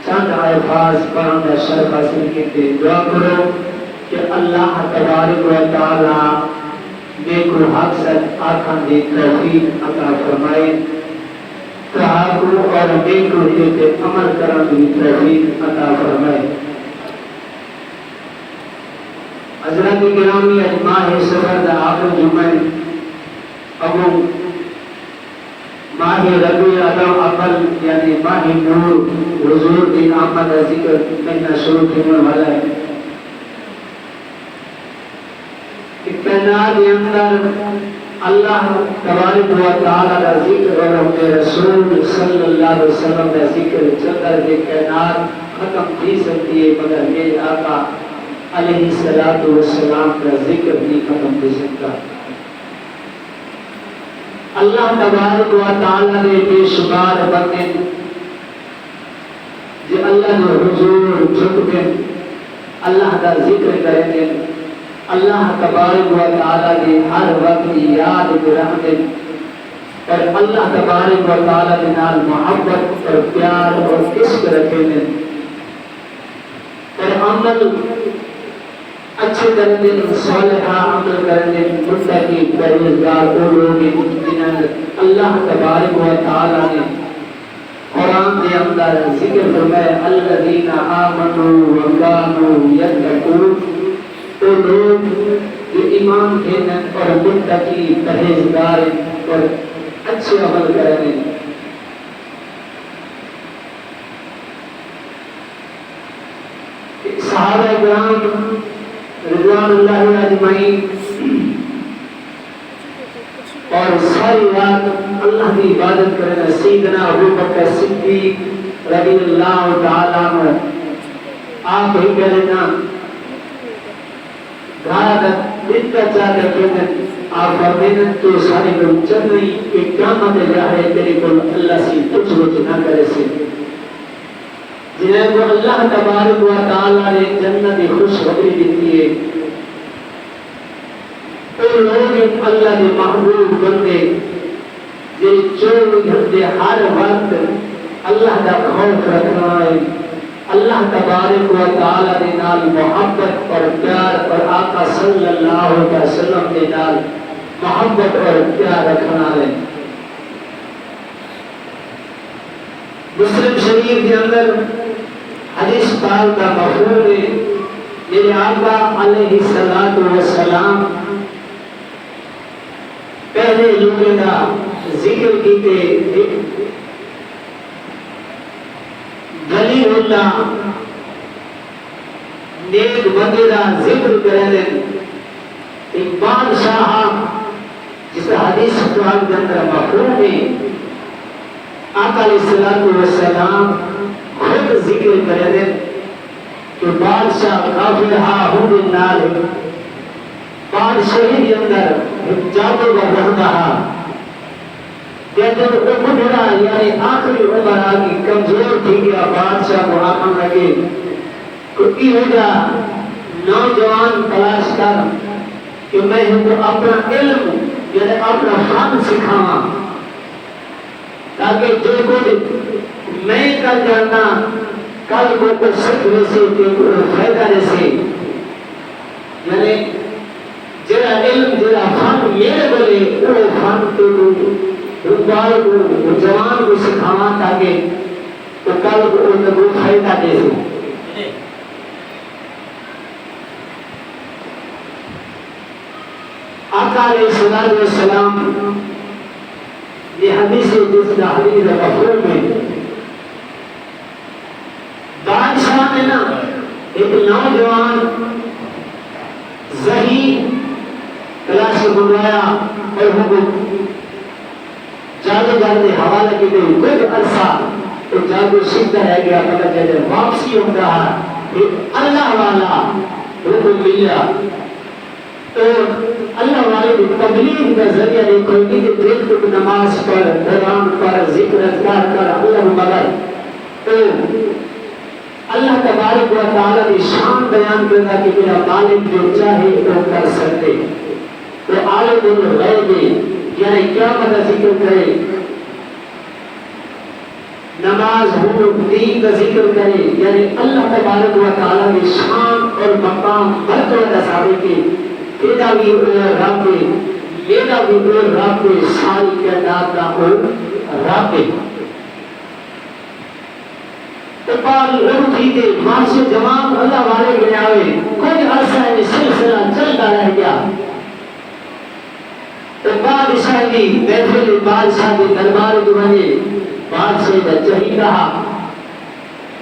چند الفاظ پڑھنا شرف حاصل کیتے دعا کرو کہ اللہ تبارک و تعالی نیک و حق سچ آنکھاں دی توفیق عطا فرمائے، کہا کو اور نیک و تے عمل کرن دی توفیق عطا فرمائے۔ حضرات گرامی، اج ماہ سفر دا آخر جمعہ ابو ماہ ربیع الاول یعنی ماہ نور حضور دی آمد ذکر مہینہ شروع ہونے والا ہے۔ کائنات کے اندر اللہ تبارک و تعالی کا ذکر اور اپنے رسول صلی اللہ علیہ وسلم کا ذکر چکر کے کائنات ختم تھی سکتی ہے، مگر میرے آقا علیہ الصلوۃ والسلام کا ذکر نہیں ختم ہو سکتا۔ اللہ تبارک و تعالی نے بے شمار بندے جو اللہ کے حضور جھکتے اللہ کا ذکر کرتے، اللہ تبارک و تعالی کے ہر وقت یاد رکھتے اور اللہ تبارک و تعالی کے نال محبت اور پیار اور عشق رکھتے اور عمل اچھے کرنے، صالحہ عمل کرنے، متقی پرہیزگار وہ لوگ جنہاں اللہ تبارک و تعالی نے قرآن کے اندر ذکر فرمایا الذین آمنوا وکانوا یتقون، وہ لوگ جو ایمان کھینے اور متقی پرہیزگار اور اچھے عمل کرنے۔ صحابہ کرام رضوان اللہ اجمعین اور ساری رات اللہ کی عبادت کرنا، سیدنا ابو بکر صدیق رضی اللہ تعالیٰ عنہ آپ ہی کرنا گھارا دن کا چاہتا کہنا آپ فرمائنا تو سارے کو چلنی کہ قیامت جاہے تیرے کو اللہ سے کچھ نہ کرے سے، جنہیں کو اللہ تبارک و تعالی نے جنت خوشخبری دیتی ہے۔ وہ لوگ اللہ کے محبوب بندے جو 24 گھنٹے ہر وقت اللہ کا خوف رکھنا ہے، اللہ تبارک و تعالی کے نال محبت اور پیار اور آقا صلی اللہ علیہ وسلم کے نال محبت اور پیار رکھنا ہے۔ مسلم شریف کے اندر حدیث پاک کا مفہوم ہے، میرے آقا علیہ السلام پہلے لوگوں کا ذکر کیتے ولی اللہ نیک بندے کا ذکر کرنے، ایک بادشاہ جس حدیث پاک کے اندر مفہوم ہے، آقا علیہ السلام خود ذکر کرنے کہ بادشاہ کافر ہاں ہوں نال بادشاہی کے اندر جادو کا رہتا کہ جب عمرہ یعنی آخری عمرہ کی کمزور تھی گیا بادشاہ کو آمن لگے کہ یہ ہوگا نوجوان تلاش کر کہ میں تو اپنا علم یعنی اپنا فن سکھاواں تاکہ جو کچھ میں کل جانا کل کو کچھ سکھنے سے فائدہ رسے، یعنی جڑا علم جڑا فن میرے بولے وہ فن تو رکبال کو جوان کو سکھاواں تاکہ وہ کل کو فائدہ دے سکے۔ آقا علیہ السلام یہ حدیث جس کا حدیث مفہوم ہے بادشاہ نے نا ایک نوجوان ذہین کلاس سے بنوایا اور حکم جاتے جاتے حوالہ کی گئی کچھ عرصہ تو جادو سیدھا رہ گیا پتہ چلے واپسی ہو رہا ایک اللہ والا حکم ملا تو اللہ والے کی تبلیغ کا ذریعہ دیکھو گی کہ دیکھ تو نماز پر قرآن پر ذکر اذکار کر اللہ مگر تو اللہ تبارک و تعالی کی شان بیان کرنا کہ میرا مالک جو چاہے وہ کر سکتے تو عالم الغیب یعنی کیا پتہ ذکر کرے نماز ہو دین کا ذکر کرے یعنی اللہ تبارک و تعالی کی شان اور مقام مرتبہ ثابت کی تیرا بھی رب میرا بھی رب ساری کائنات کا ہو رب اقبال روٹی کے معاشر جوان اللہ والے کے آئے کچھ عرصہ یہ سلسلہ چلتا رہ گیا تو بادشاہ کی محفل بادشاہ کے دربار کے بنے بادشاہ کا چہی رہا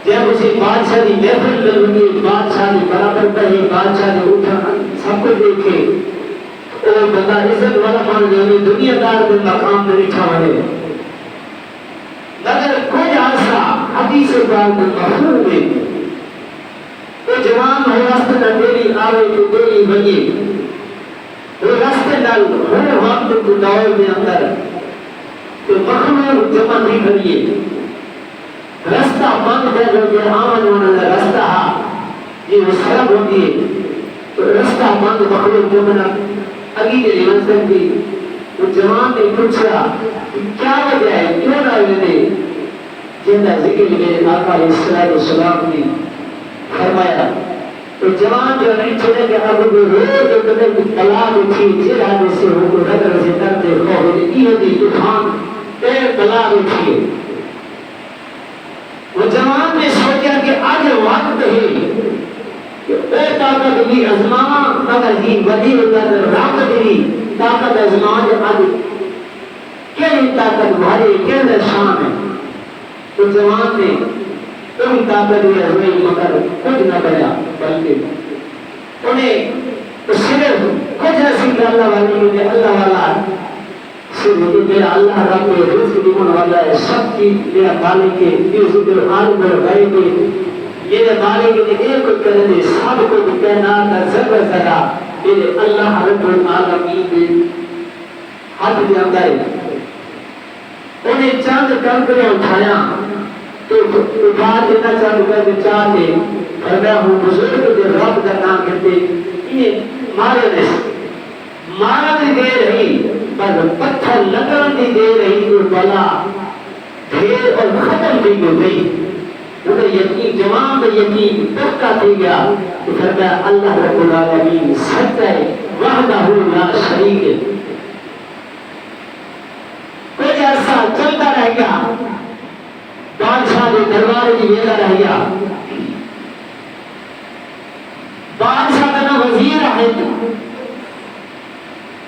جب اسے بادشاہ کی محفل لگی بادشاہ کی برابر پہے بادشاہ نے اٹھا سب کو دیکھے اور بندہ عزت والا مان لے دنیا دار کے مقام میں بیٹھا ہوئے مگر کوئی عرصہ حدیث پاک میں مفہوم ہے تو جوان ہو راستے نہ ڈیلی آوے تو ڈیلی بنیے وہ راستے نہ ہر وقت کو دور میں اندر تو مخلوق جمع نہیں کریے رستہ بند کر جو کہ آمن ہونا رستہ یہ وہ سرب ہوتی ہے تو رستہ بند مخلوق جمع اگی کے لیے منصب کی وہ جوان نے پوچھا کیا وجہ ہے کیوں نہ لینے جنہ ذکر میرے آقا علیہ السلام نے فرمایا تو جوان جو نہیں چھوڑے کہ اب وہ روز جو قدر کی طلاق اٹھی جل آنے سے ہو کو نظر سے کرتے ہو یہ دی طوفان پیر طلاق اٹھی وہ جوان نے سوچا کہ آج وقت ہے کہ اے طاقت بھی ازمان مگر ہی ودی اللہ رابط بھی طاقت ازمان آج کیا طاقت بھاری کیا شان ہے تو جوان نے تم طاقت بھی ہوئی مگر کچھ نہ کریا بلکہ انہیں صرف کچھ حاصل اللہ والے کے اللہ والا صرف میرا اللہ رب رزق دینے والا ہے سب کی میرا مالک ہے یہ ذکر عالم اور غیب میرے مالک نے ایک کر دے سب کو کائنات کا ذرہ ذرہ میرے اللہ رب العالمین نے ہاتھ دے اندر انہیں چاند کنکریاں اٹھایا تو بات اتنا چاند کر کے چاہتے اور میں ہوں بزرگ دے رب کا نام کہتے انہیں مارا بھی دے رہی پر پتھر لگن بھی دے رہی تو بلا ڈھیر اور ختم بھی ہو گئی انہیں یقین جوان میں یقین پکا تھی گیا کہ فرمایا اللہ رب العالمین سچا ہے وحدہ لا شریک ہے کچھ عرصہ چلتا رہ گیا بادشاہ کے دربار کی ویلا رہ گیا بادشاہ کا نا وزیر ہے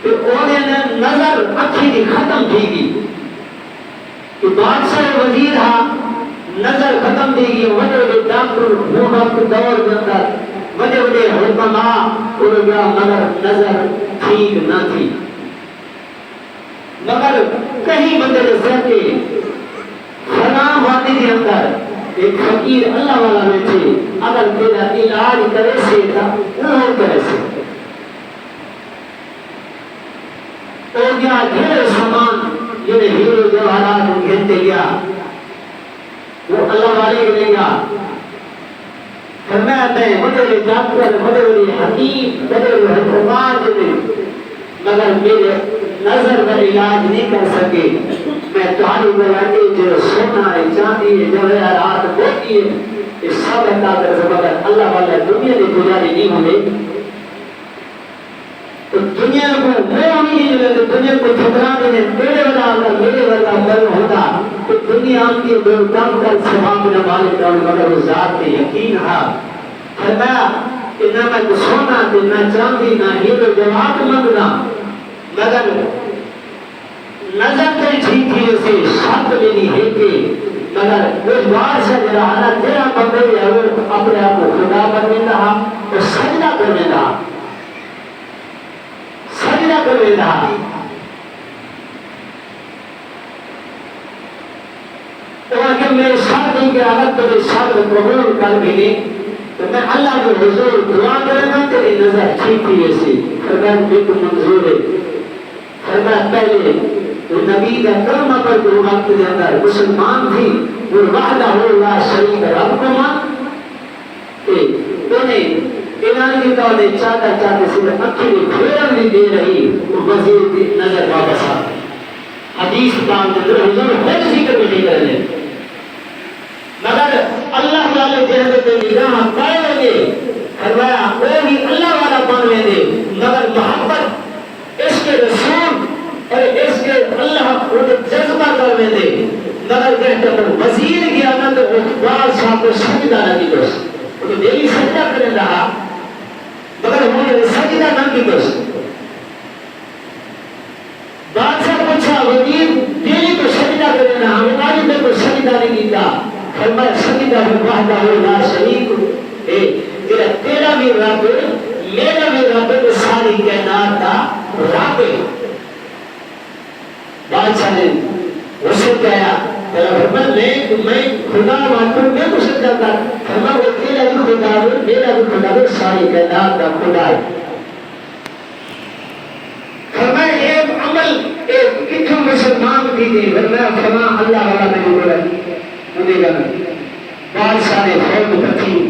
کہ انہیں نظر اکھی دی ختم تھی گی کہ بادشاہ وزیر ہاں نظر ختم تھی گی وڈے وڈے ڈاکٹر ہوں آپ کے دور کے اندر وڈے وڈے حکماں انہوں گیا مگر نظر ٹھیک نہ تھی مگر کہیں بندے نظر کے فلاں وادی کے اندر ایک فقیر اللہ والا بیٹھے اگر تیرا علاج کرے سے تھا وہ کرے سے تو گیا ڈھیر سامان یہ ہیرو جواہرات گھنتے گیا وہ اللہ والے کے لے گیا فرمایا میں بڑے ڈاکٹر بڑے حکیم بڑے حکمان نے مگر میرے نظر کا علاج نہیں کر سکے میں تمہاری بلانے جو سونا ہے چاندی ہے جواہرات ہوتی ہے یہ سب عطا کر مگر اللہ والا دنیا کی گزاری نہیں ہونے تو دنیا کو میں نہیں ملے دنیا کو ٹھکرا دینے میرے والا بل ہوتا تو دنیا کی بے کام کر ثواب نہ مالک اور مگر وہ ذات پہ یقین ہے فرمایا کہ نہ میں سونا دے نہ چاندی نہ ہیرو جواہرات منگنا مگر نظر تو ٹھیک تھی اسے شرط میری ہے کہ اگر اس بار سے جرانا تیرا بندے ہے وہ اپنے آپ کو خدا بننے رہا تو سجدہ کرنے رہا، سجدہ کرنے رہا۔ تو اگر میرے ساتھ ہی کہ اگر تمہیں ساتھ قبول کر بھی تو میں اللہ کے حضور دعا کرے گا تیری نظر ٹھیک ہی ایسی فرمایا بالکل منظور ہے۔ فرمایا پہلے وہ نبی کا کلمہ پر جو وقت کے اندر مسلمان تھی وہ وحدہ لا شریک رب کو مان کہ تو نے اعلان کی تو نے چاہتا چاہتے صرف اکھی نے پھیرن بھی دے رہی وہ مزید کی نظر واپس آ حدیث کام جو حضور خود ذکر بھی نہیں کرنے مگر اللہ والے جہد نگاہ پائے گے فرمایا وہ بھی اللہ والا بن لیں گے مگر محبت اس کے رسول اور اس کے اللہ کو جذبہ کر لیں گے مگر کہتے ہیں وزیر کی آمد اقبال صاحب کو سجدہ لگی دوست وہ دلی سجدہ کرنے رہا مگر انہوں نے سجدہ نہ کی دوست بادشاہ پوچھا وزیر دلی تو سجدہ کرنے رہا ہمیں آج میں کو سجدہ نہیں کیتا فرمایا سجدہ میں وحدہ لا شریک ہے تیرا بھی رب میرا بھی رب تو ساری کائنات کا رب ہے۔ بادشاہ نے اسے کہا فرمایا میں خدا مانتا میں تو سجدہ کر فرمایا وہ تیرا بھی خدا ہے میرا بھی خدا ہے ساری کائنات کا خدا ہے۔ فرمایا ایک عمل ایک کتوں مسلمان بھی دے فرمایا فرما اللہ والا میں بولا انہیں گا بادشاہ نے فوج پتھی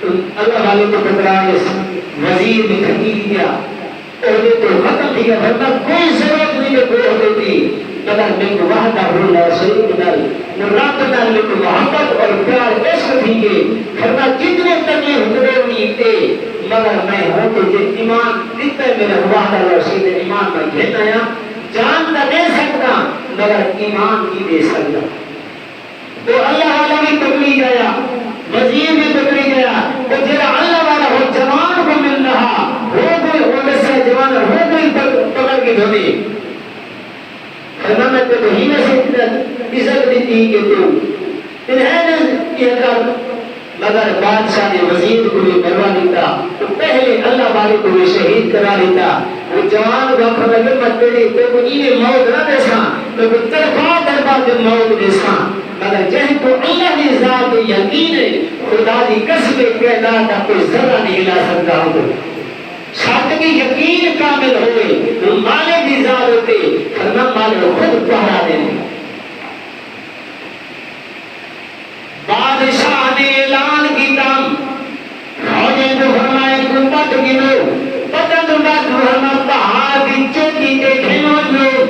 اللہ والے کو پکڑائے وزیر نے کھٹی کیا عہدے تو ختم کیا فرما کوئی ضرورت نہیں کہ کوئی عہدے تھی مگر میں کو وحدہ لا شریک له نہ رب نہ لکھ محبت اور پیار عشق تھی کہ فرما جتنے تکلیف ہوئے نہیں تھے مگر میں ہوں کہ جب ایمان دیتا ہے میرے وحدہ لا شریک ایمان میں گھن آیا جان نہ دے سکتا مگر ایمان کی دے سکتا تو اللہ والا بھی پکڑی گیا وزیر بھی پکڑی گیا تو جرا اللہ والا ہو جوان کو مل رہا ہو کوئی عورت سے جوان ہو کوئی پکڑ کے دھونے فرما میں تو وہی میں سے عزت دیتی کہ تو انہیں یہ کر مگر بادشاہ نے وزیر کو بھی مروا دیتا تو پہلے اللہ والے کو بھی شہید کرا دیتا وہ جوان وقت میں مت تیری تو انہیں موت نہ دیسا تو طرفہ دربا دے موت دیسا مگر جہاں تو اللہ کی ذات یقین ہے خدا دی قسم کائنات کا کوئی ذرہ نہیں ہلا سکتا ہو شاید کی یقین کامل ہوئے وہ مالک کی ذات ہوتے فرما مالک خود پہرا دینے بادشاہ نے اعلان کیتا فوجیں تو فرمائے قوت گنو پتن بات فرما پہاڑ کی چوٹی دیکھیں لو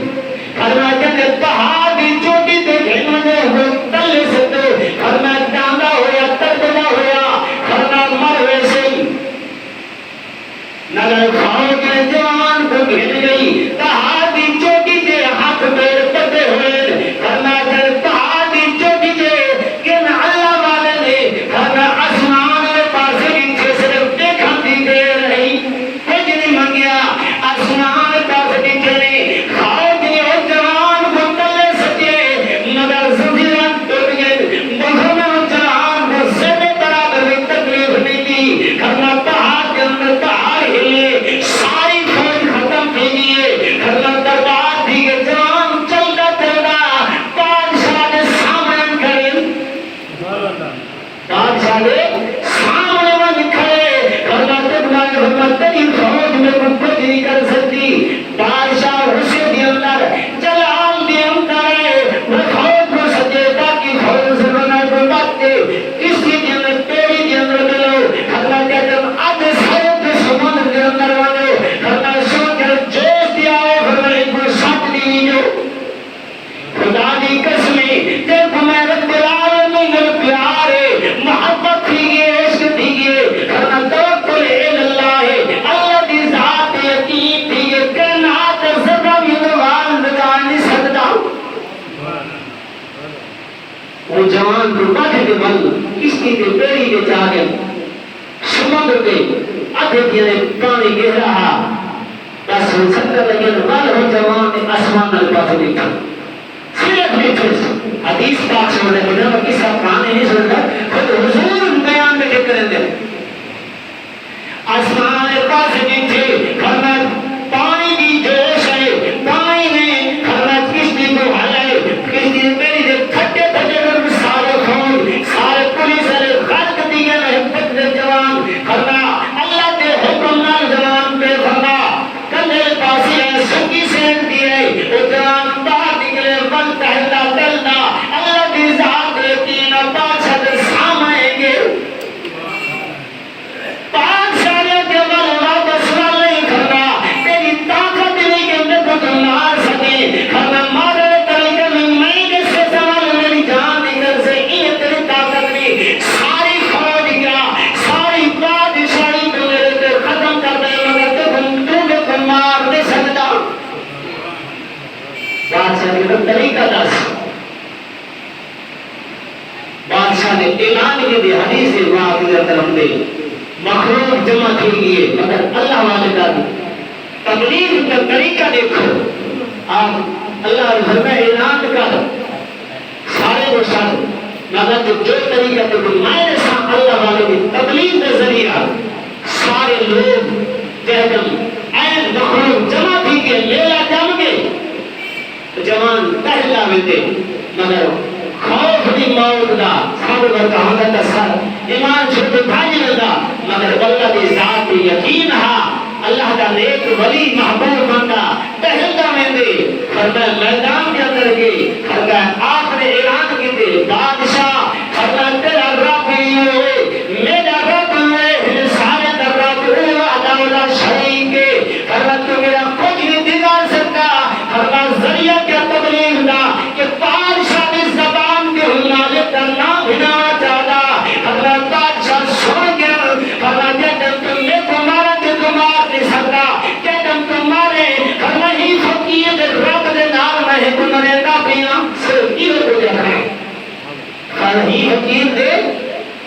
فرما جب پہاڑ کی چوٹی دیکھیں لو تل سے تو فرما ڈانگا ہویا تردنا ہویا فرما مر ویسے نگر فوج نے جوان کو گھن گئی پہاڑ کی چوٹی کے ہاتھ پیر پتے ہوئے فرما جب پہاڑ کی چوٹی کے کن اللہ والے نے فرما آسمان کے پاس نیچے صرف دیکھا دی دے رہی کچھ نہیں منگیا آسمان کے پاس نیچے نے فوج نے اس جوان کو تلے سکے مگر زمین ٹوٹ گئے بہت جوان کو سینے برابر میں تکلیف نہیں دی فرما پہاڑ کے اندر پہاڑ ہلے ساری فوج ختم تھی گئی فرما دربار تھی کہ جوان چلتا چلتا بادشاہ نے سامنے کھڑے بادشاہ نے سامنے میں کھڑے فرما فرما تیری فوج میں کچھ نہیں کر سکتی بادشاہ غصے کے اندر جلال کے اندر وہ فوج کو سجیتا کی فوج سے بنا کو بات کے کسی کے اندر پیڑی کے اندر ملو فرما جب آدھے سوچ سمندر کے اندر والے فرما سوچ جوش دیا ہے فرما ایک کو ساتھ نہیں جو خدا دی قسمیں جب میں رب العالمین پیار ہے محبت تھی گئے عشق تھی گئے فرما توکل اللہ ہے اللہ دی ذات یقین تھی گئے کائنات زبا یدوان لگا نہیں سکتا وہ جوان کو بڑھ کے بل کسی کے پیڑی کے جاگے سمندر کے آدھے دینے پانی گر رہا بس وہ سکر لگے بل ہو جوان نے آسمان میں پاس دیکھا صرف نیچے حدیث پاک سے ہونے بنا وہ کس کا کہانی نہیں سنتا خود حضور بیان میں ذکر کرتے آسمان پاس نہیں تھے فرمایا پانی کی جوش ہے پانی میں فرمایا کشتی کو ہلائے کشتی میری جو کھٹے پھٹے کر سارے خون سارے پولیس سارے غلط دیگے میں پتر جوان فرمایا اللہ کے حکم نال جوان پہ فرمایا کندھے پاسی ہے سکی سینٹ دیئے وہ جوان باہر نکلے من تحلا دلنا اللہ کی ذات یقین بادشاہ کے سامنے گے بادشاہ نے اعلان کے دے حدیث مخلوق جمع تھی گئے مگر اللہ والے کا تبلیغ کا طریقہ دیکھو آپ اللہ فرمائے اعلان کر سارے کو ساتھ مگر جو طریقہ دیکھو میں ساتھ اللہ والے کی تبلیغ کا ذریعہ سارے لوگ جہدم این مخلوق جمع تھی گئے میلہ جم گئے جوان پہلا ویندے مگر خوف دی موت دا صبر کا ہوتا سر ایمان چھوٹے بھائی لگا مگر اللہ دی ذات یقین ہا اللہ کا نیک ولی محبوب بندہ پہلا ویندے فرمایا میدان کے اندر گئے فرمایا آپ نے اعلان کی دے بادشاہ فرمایا تیرا رب ہوئے میرا رب ہوئے سارے در رب ہوئے عداولا شریک کے فرمایا تو میرا کچھ نہیں دگا سکتا فرمایا ذریعہ کیا تبلیغ دا کہ بادشاہ دی زبان کے حلالے کرنا بنا چاہتا فرمایا بادشاہ سن گیا فرمایا جب تمہیں تمہارا جو تمہار نہیں سکتا جب تمہارے فرمایا ہی فقیر رب دے نال میں تمہارے نابیاں صرف یہ ہو جاتا ہے فرمایا ہی فقیر دے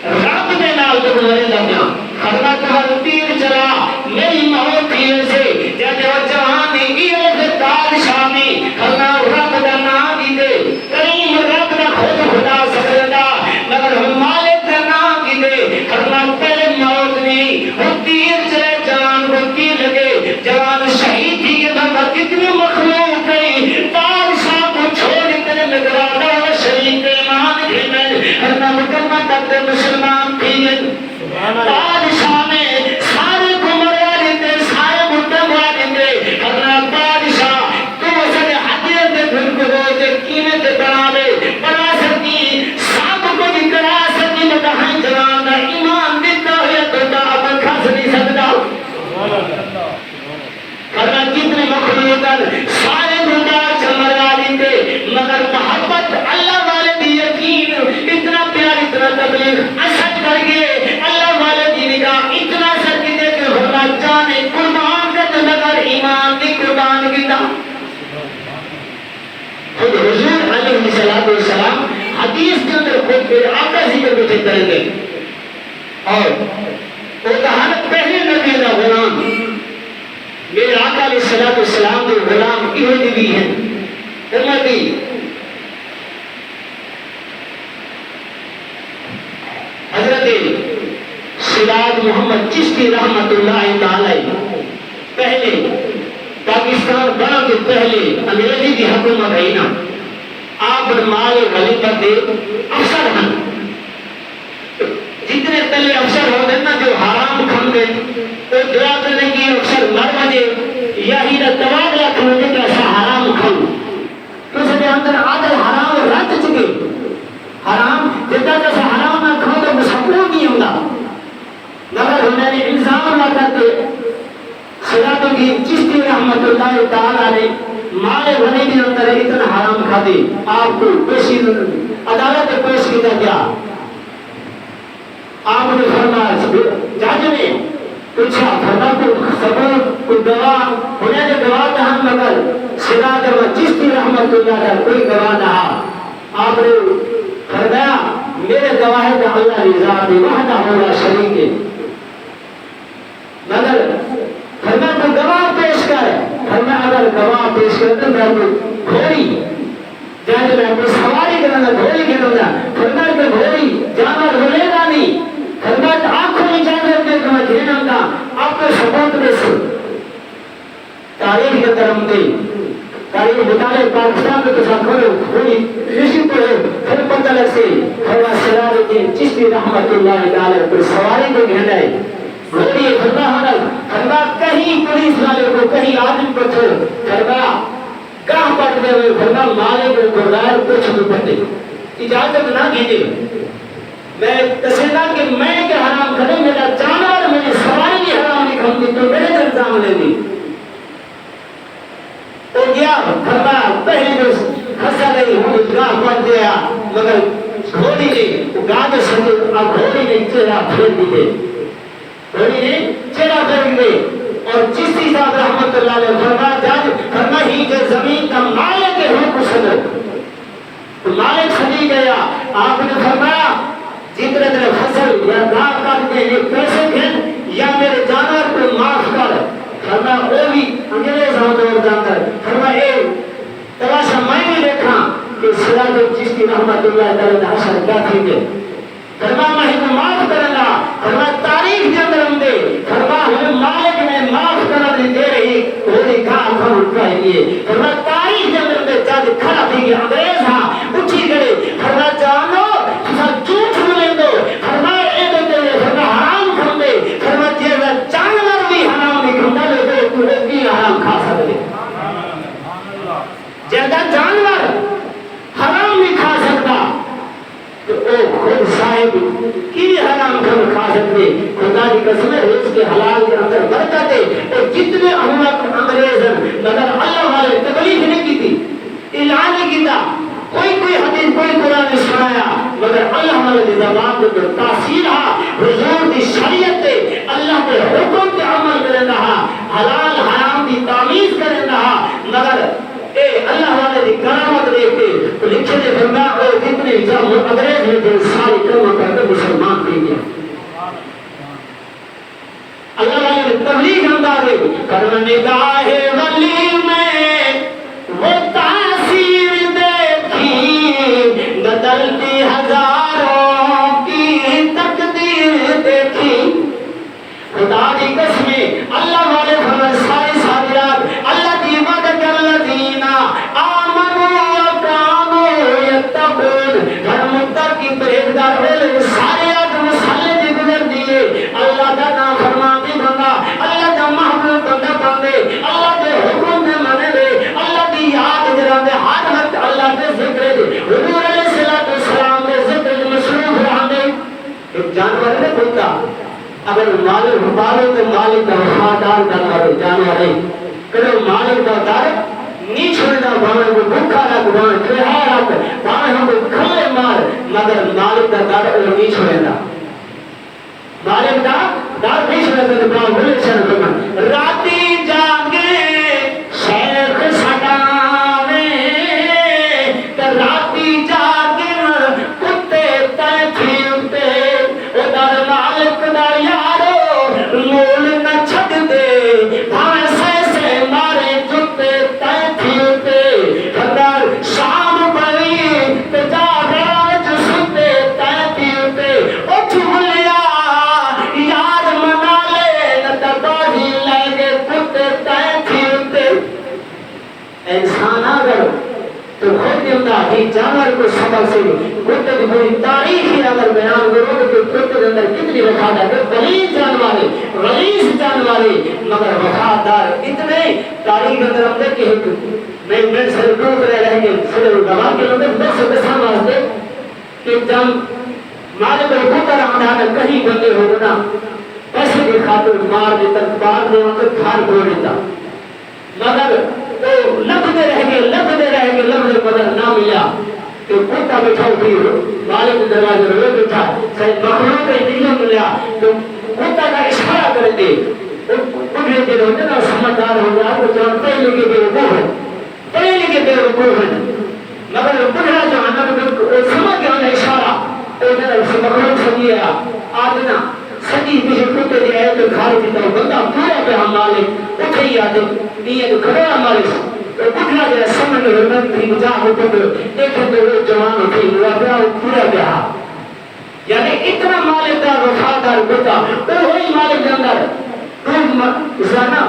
رب دے نال تمہارے نابیاں فرمایا تمہارا تیر چلا میری موت تیر سے جب جہاں نہیں یہ بادشاہ میں فرمایا رب دا نام دی دے کریم رب دا خود خدا سکتا مگر ہم مالک دا نام دی دے فرمایا پہلے موت نہیں وہ تیر چلے جان وہ تیر لگے جوان شہید تھی کہ بابا کتنی مخلوق گئی بادشاہ کو چھوڑ اتنے مگرانا و شریک ایمان کے میں فرمایا مکمہ تک مسلمان تھی بادشاہ میں سارے کو مریا دیتے سارے مدمہ دیتے فرمایا بادشاہ تو اسے حدیت دے پھر کو دے قیمت بنا لے بنا سکی سب کو بھی کرا سکی مدہاں جوان دا ایمان دیتا ہے تو دا اپن کھاس نہیں سکتا فرمایا کتنے مخلوقات سارے گناہ چمرا دیتے مگر محبت اللہ والے دی یقین اتنا پیار اتنا تبلیغ اثر کر گئے اللہ والے دی نگاہ اتنا سر کی دے کہ فرمایا جانے قربان کرنے مگر ایمان دی قربان کیتا خود حضور علیہ السلام حدیث کے اندر خود پھر آقا ذکر کو چیک کریں گے اور وہ کہانا پہلے نبی دا غلام میرے آقا علیہ السلام کے غلام کیوں نبی ہیں امتی حضرت سراج محمد چشتی رحمت اللہ تعالی پہلے پاکستان بنا کے پہلے انگریزی کی حکومت ہے نا آپ مال ولی پر دے افسر ہیں جتنے تلے افسر ہو گئے نا جو حرام کھن گئے تو دعا کرنے کی افسر مر مجھے یا ہی نہ تبادلہ کھنے کا ایسا حرام کھن تو سب اندر آدھر حرام رت چکے حرام جتا جیسا حرام نہ کھو تو مسکلوں نہیں ہوگا مگر انہوں نے انسان نہ کرتے سراتوں کی چشتی رحمت اللہ تعالیٰ نے مال بھنے کے اندر اتنا حرام کھاتے آپ کو پیشی عدالت پیش کیا گیا آپ نے فرمایا جج نے پوچھا فرما کو ثبوت کو گواہ انہیں نے گواہ کہا مگر سراج و چشتی رحمت اللہ کا کوئی گواہ نہ آپ نے فرمایا میرے گواہ ہے کہ اللہ رضا دی وحدہ ہوگا شریک ہے مگر فرمایا تو گواہ پیش کر فرمایا اگر گواہ پیش کرتے میں کو گھوڑی جہاں میں کو سواری کرنا ہوگا فرمایا کہ گھوڑی جانور بولے گا نہیں فرمایا آنکھوں میں جانور کے میں کھینا گا آپ کے سبوت میں سے تاریخ کے طرف دے تاریخ مطالعہ پاکستان میں کسا کھولو ہوئی رشی پڑھو پھر پتہ لگ سے فرما سرار الدین چشتی رحمت اللہ تعالی پر سواری کو گھنڈا ہے گھوڑی فرما ہونا فرما کہیں پولیس والے کو کہیں آدم کو چھوڑ فرما کہاں پڑھتے ہوئے فرما مالک گردار کچھ بھی پڑھتے اجازت نہ دیجئے میں تسیدہ کہ میں کہ حرام کرے میرا جانور میری سواری بھی حرام نہیں کھاؤں تو میرے الزام لے دی تو گیا فرما پہلے جو خسا نہیں ہوں گاہ پڑھ دیا مگر گھوڑی نے گاہ جو سکے اب گھوڑی نے چہرہ پھیر دیئے گھوڑی نے چہرہ پھیر دیئے اور چشتی صاحب رحمت اللہ علیہ فرما جاج فرما ہی کہ زمین کا مالک ہو کو سنو تو مالک سنی گیا آپ نے فرمایا جتنے دن فصل یا گاہ کاٹنے یہ پیسے کھن یا میرے جانور کو معاف کر فرما وہ بھی انگریز ہوں دور جانتا ہے فرما اے تلاشا میں بھی دیکھا کہ سراج چشتی رحمت اللہ تعالی حشر کیا تھی گے فرما میں کو معاف کرنا فرما تاریخ کے اندر ہم دے فرما ہمیں مالک نے معاف کرنا دے رہی ہوئی کہاں کھاں اٹھائیے فرما تاریخ کے اندر میں جاج کھڑا تھی کہ انگریز ہاں اٹھی گئے فرما جانو تسا جھوٹ ملے دو فرما اے دے فرما حرام کھم دے فرما جیسا جانور بھی حرام نہیں کھم دے دے تو وہ بھی حرام کھا سکتے جیسا جانور حرام نہیں کھا سکتا تو او خود صاحب کی حرام کھا سکتے خدا کی قسم ہے اس کے حلال کے اندر برکت ہے اور جتنے احمق انگریز ہیں مگر اللہ والے تکلیف نہیں کی تھی اعلان نہیں کیتا کوئی حدیث کوئی قرآن نہیں سنایا مگر اللہ والے کی زبان کے تاثیر ہے حضور کی شریعت ہے اللہ کے حکم کے عمل کریں رہا حلال حرام کی تامیز کریں رہا مگر اے اللہ والے کی کرامت دیکھ کے لکھے دے فرما اور جتنے جب انگریز میں تھے ساری کلمہ کر کے مسلمان تھے گیا اللہ والے نے تبلیغ اندازے کرم نگاہ ولی میں وہ تاثیر دیکھی بدلتی ہزاروں کی تقدیر دیکھی خدا کی قسم اللہ والے فرمائے ساری ساری رات اللہ کی مدد الذین آمنوا وکانوا یتقون ہر متقی پرہیزگار ہوئے سارے آج مسئلے دی گزر دیئے اللہ کا نام فرماتی بندہ اللہ کا محبوب بندہ بندے اللہ کے حکم میں منے دے اللہ کی یاد جران دے ہر وقت اللہ کے ذکر دے حضور علیہ السلام کے ذکر مصروف رہاں دے ایک جانور نے بولتا اگر مالک مالک تو مالک کا وفادار جانور جانور ہے کرو مالک کا دار نہیں چھوڑنا بانے کو بھوکا رکھ بانے کھڑا رکھ بانے ہم کو کھلے مار مگر مالک کا دار وہ نہیں چھوڑنا مالک کا دار نہیں چھوڑنا بانے بھولے چھوڑنا راتی جاگے شیخ سٹاوے راتی جاگے کتے تیفیوتے ادھر مالک دا یارو مول نہ چھٹ دے بھاوے سے مارے جتے تیفیوتے خدر شام بڑی تجا راج ستے تیفیوتے اٹھ ملیا یار منا لے نہ تباہی لگے کتے تیفیوتے انسان اگر تو خود دیتا ہی جانور کو سبق سے کتے کی پوری تاریخی اگر بیان کرو کہ کتے کے اندر کتنی وفادار ہے غلیظ جانورے غلیظ جانورے مگر وفادار اتنے تاریخ کے اندر ہم دیکھے ہیں میں سے روک رہے گے صرف گواہ کے اندر بس بسان واسطے کہ جب مالک حکومت رحمدان کہیں بندے ہو گنا پیسے کی خاطر مار دیتا بار دے وقت گھر بھوڑ دیتا مگر وہ لبدے رہ گئے لبدے بدل نہ ملا تو کتا بیٹھا ہوئی مالک دروازے روے بیٹھا سید مخلوق کا نہیں ملا تو کتا کا اشارہ کر دے پڑھے دے ہوتے نا سمجھدار ہو گیا وہ جانتے ہیں لگے بے وقوف ہے پڑھے لگے بے وقوف ہے مگر پڑھا جو ہے سمجھ گیا انہیں اشارہ مخلوق سمجھیا آدنا سجی پیچھے کتے دے آئے تو کھارے دیتا ہوں بندہ پورا پہ ہم مالک اٹھے ہی آتے نہیں ہے تو کھڑا مالک اٹھا گیا سمجھ میں تھی جا کو دیکھے تو وہ جوان تھی وہ پورا گیا یعنی اتنا مالک کا وفادار ہوتا وہی مالک کے اندر تو زنا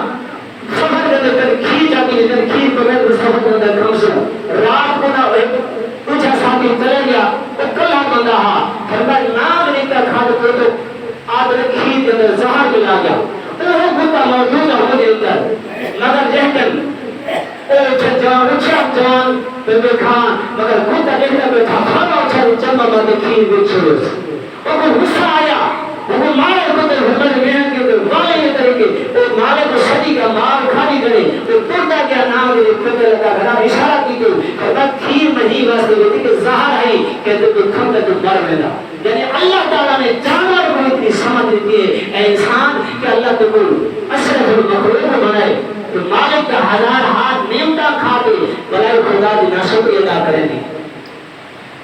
سفر کے اندر کھینچ آتی ہے جب کھینچ بغیر اس سفر کے اندر کم سے رات کو نہ ہوئے کچھ ساتھی چلے گیا تو کلا بندہ فرمایا نام نہیں کا کھاد تو آدھے کھینچ کے اندر زہر ملا گیا وہ ہوتا موجود ہے ہمارے اندر مگر جہتن جان بے خان مگر کتا دیکھتا بیٹھا کھانا اچھا چمہ ماتے کھیر بیچھو اور کو غصہ آیا وہ مارے کتے ہمارے محنت کے والے یہ طریقے وہ مارے کو صدی کا مار کھانی کرے تو پردہ کیا نام کے کتے لگا گھنا اشارہ کی تو خدا کھیر نہیں واسطے ہوتی کہ زہر ہے کہتے تو کھمتا تو مر مینا یعنی اللہ تعالیٰ نے جانور کو اتنی سمجھ دیتی ہے اے انسان کہ اللہ تو کو اشرف المخلوق بنائے تو مالک کا ہزار ہاتھ نیمتا کھاتے بلائے خدا دی ناشکری ادا کریں دی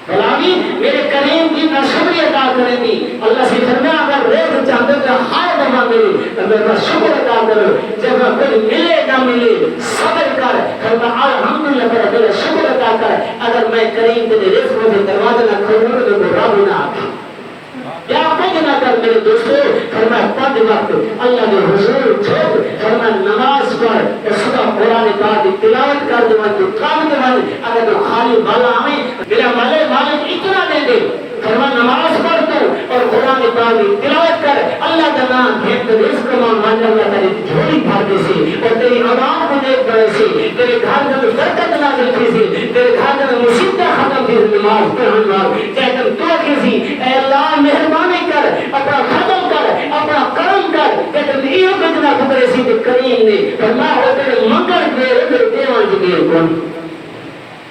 بلاوی میرے کریم کی ناشکری ادا کریں دی اللہ سے فرمایا اگر ریت چاہتے تو ہر دفعہ ملے تو میرا شکر ادا کرو جب کوئی ملے نہ ملے صبر کر فرمایا الحمدللہ پر میرا شکر ادا کر اگر میں کریم تیرے رزق میں دروازہ نہ کھولوں تو وہ رب نہ آکے یا پنج نہ کر میرے دوستو فرمایا پنج وقت اللہ نے حضور چھوٹ فرمایا نماز پڑھ اور صبح قرآن پاک تلاوت کر دو تو کام دے اگر تو خالی بالا آئیں میرا مالک اتنا دے دے فرمایا نماز پڑھ تو اور قرآن پاک تلاوت کر اللہ کا نام گھنٹ رزق مان مان اللہ تیری جھولی بھر دے سے اور تیری عوام کو نیک بڑے سے تیرے گھر میں برکت نازل کی سے تیرے گھر میں مصیبتیں ختم کی نماز پڑھن وال چاہے تم تو کسی اے اللہ مہربانی کر اپنا ختم کر اپنا کرم کر کہ تم یہ بدنا خبر سی کہ کریم نے فرمایا ہو تیرے منگل دیر تیرے دیوان کی دیر کون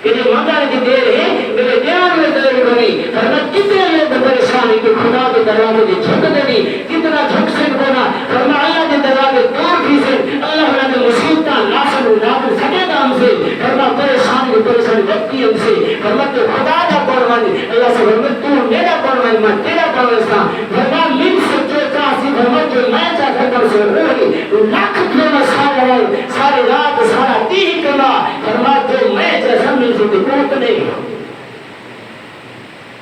کہ یہ منگل کی دیر ہے میرے دیوان میں دیر کونی فرمایا کتنے لوگ پریشانی کہ خدا کے دروازے کی جھک دینی کتنا جھک سکونا فرمایا اللہ کے دروازے دور بھی سے اللہ نے مصیبتہ ناصر ناصر سکے دام سے فرمایا پریشانی وقتی ہم سے فرمایا تو خدا کا قربانی اللہ سے فرمایا تو میرا قربانی میں تیرا قربانی فرمایا من سے جو چاہتی فرمایا جو میں چاہتا کر سے ہوئی لاکھ کلمہ سارے رات سارا تیہ کلمہ فرمایا جو میں چاہتا من سے قوت نہیں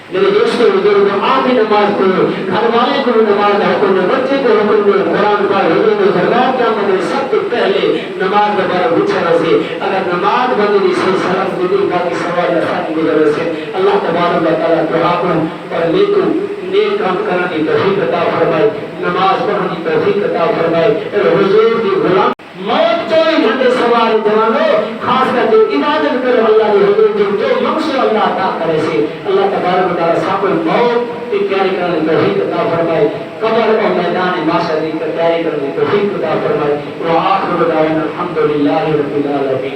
میرے دوستوں بزرگ آپ ہی نماز پڑھو گھر والے کو نماز حکم ہے بچے کو حکم ہے قرآن کا حضور نے فرمایا کیا مجھے سب سے پہلے نماز کا بارے پوچھا رہے اگر نماز بندی سے سلام دے باقی سوال آسانی کی وجہ سے اللہ تبارک و تعالیٰ دعا کو اور نیک کام کرنے کی توفیق عطا فرمائے نماز پڑھنے کی توفیق عطا فرمائے حضور کی غلام موت 24 گھنٹے سوال جوانو خاص کر جو عبادت کرو اللہ کے حضور جو مقصد اللہ عطا کرے سے اللہ تبارک و تعالیٰ صاحب موت کی تیاری کرنے کی توفیق عطا فرمائے قبر اور میدان محشر کی تیاری کرنے کی توفیق عطا فرمائے وآخر دعوانا الحمدللہ رب العالمین